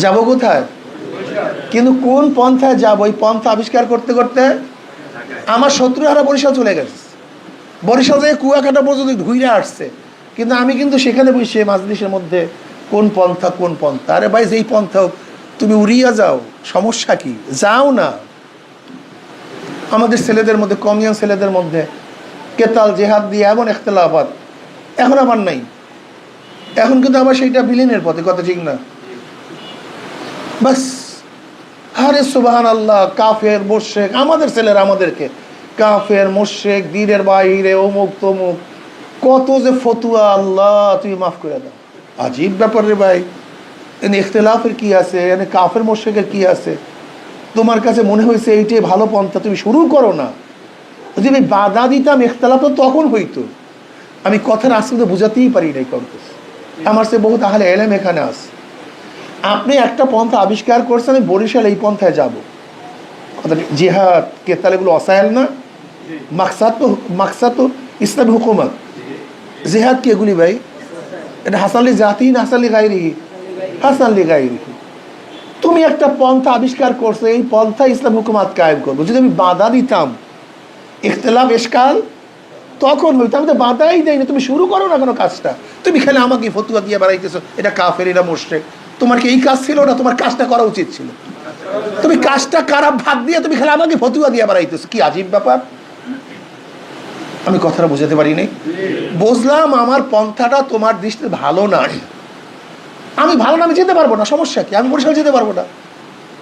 যাব কোথায়? কিন্তু কোন পন্থায় যাব, ওই পন্থা আবিষ্কার করতে করতে আমার শত্রুহারা বরিশাল চলে গেছে। বরিশাল থেকে কুয়াকাটা পর্যন্ত ঘুরে আসছে, কিন্তু আমি কিন্তু সেখানে বসে মাজলিসের মধ্যে কোন পন্থা কোন পন্থা। আরে ভাই, যেই পন্থা হোক, তুমি উড়িয়া যাও, সমস্যা কি? যাও না। আমাদের ছেলেদের মধ্যে, কমিয়ান ছেলেদের মধ্যে কেতাল জেহাদ দিয়ে এমন ইখতিলাফাত এখন আবার নাই। এখন কিন্তু আবার সেইটা বিলীনের পথে, কথা ঠিক না? বাস, আরে সুবহানাল্লাহ, কাফের মুশরিক, আমাদের ছেলেরা আমাদেরকে কাফের মুশরিক, দ্বীনের বাইরে, অমুক তমুক, কত যে ফতুয়া, আল্লাহ তুমি মাফ করে দাও। আজীব ব্যাপার রে ভাই। এনে ইখতিলাফের কি আছে, এনে কাফের মুশরিকের কি আছে? তোমার কাছে মনে হয়েছে এইটাই ভালো পন্থা, তুমি শুরু করো না। যদি আমি বাধা দিতাম, ইখতিলাফ তো তখন হইতো। আমি কথার আসলে বুঝাতেই পারি নাই করতেছ। আমার সে বহুত আহলে ইলম এখানে আছে। আপনি একটা পন্থা আবিষ্কার করছেন, আমি বরিশাল এই পন্থায় যাব। জিহাদ কেতাল এগুলো অসায়াল না? মাকসাদ তো ইসলামী হুকুমত। জিহাদ কি এগুলি ভাই? এটা হাসানলি জাতি না হাসানলি গায়রি? হাসানলি গায়রি। তুমি একটা পন্থা আবিষ্কার করছো, এই পন্থা ইসলাম হুকুমাত কায়েম করবো। যদি আমি বাধা দিতাম, ইখতিলাফ এশকাল তখন হইতো। আমি তো বাধাই দেয় না, তুমি শুরু করো না কোনো কাজটা। তুমি খেলে আমাকে ফতুয়া দিয়ে বেড়াইতেছো, এটা কাফের, এটা মুশরিক। তোমার কি এই কাজ ছিল না? তোমার কাজটা করা উচিত ছিল। তুমি কাজটা খারাপ ভাগ দিয়ে তুমি খেলে আমাকে ফতুয়া দিয়ে বেড়াইতেছো, কি আজীব ব্যাপার। আমি কথাটা বুঝাতে পারি নাই? বুঝলাম আমার পন্থাটা তোমার দৃষ্টিতে ভালো না। আমি ভালো না, আমি যেতে পারবো না, সমস্যা কি? আমি বরিশাল যেতে পারবো না।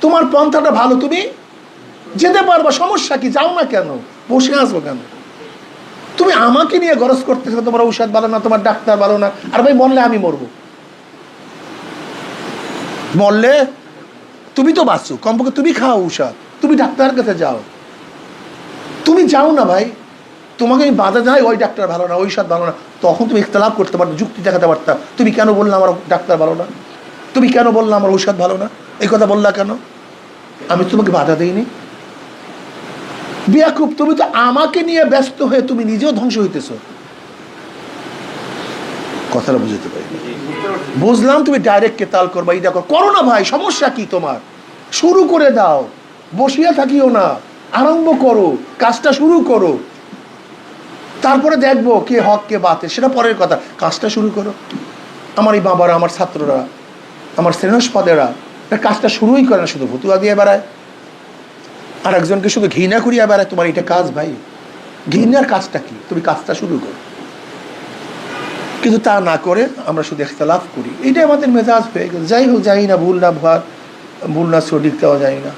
তোমার পন্থাটা ভালো, তুমি যেতে পারবো, সমস্যা কি? যাও না কেন? বসে আসবো কেন? তুমি আমাকে নিয়ে গরজ করতেছো, তোমার ঔষধ ভালো না, তোমার ডাক্তার ভালো না। আর ভাই, মরলে আমি মরবো। মরলে তুমি তো বাঁচো, কমপক্ষে তুমি খাও ঔষধ, তুমি ডাক্তারের কাছে যাও। তুমি যাও না ভাই, তোমাকে আমি বাধা যাই, ওই ডাক্তার ভালো না, ঔষধ ভালো না, তখন তুমি ইখতিলাফ করতে পারতো, যুক্তি দেখাতে পারতাম। তুমি কেন বললে আমার ডাক্তার ভালো না? তুমি কেন বললে আমার ঔষধ ভালো না? এই কথা বললা কেন? আমি তোমাকে বাধা দিইনি। বেয়াকুব, তুমি তো আমাকে নিয়ে ব্যস্ত হয়ে তুমি নিজেও ধ্বংস হইতেছ। কথাটা বুঝতে পারি। বুঝলাম তুমি ডাইরেক্ট কেতাল করবা, এইটা করো না ভাই, সমস্যা কি তোমার? শুরু করে দাও, বসিয়া থাকিও না, আরম্ভ করো, কাজটা শুরু করো। তারপরে দেখবো কে হক কে বাতে, সেটা পরের কথা। কাজটা শুরু করো। আমার এই বাবারা, আমার ছাত্ররা, আমার শ্রেণস্পদেরা কাজটা শুরুই করে না, শুধু ফতুয়া দিয়ে বেড়ায়, আর একজনকে শুধু ঘৃণা করিয়া বেড়ায়। তোমার এটা কাজ ভাই? ঘৃণার কাজটা কি? তুমি কাজটা শুরু করো। কিন্তু তা না করে আমরা শুধু ইখতিলাফ করি, এটাই আমাদের মেজাজ হয়ে গেছে। যাই হোক, যাই না, ভুল না ভুল না সঠিক দেওয়া যায় না।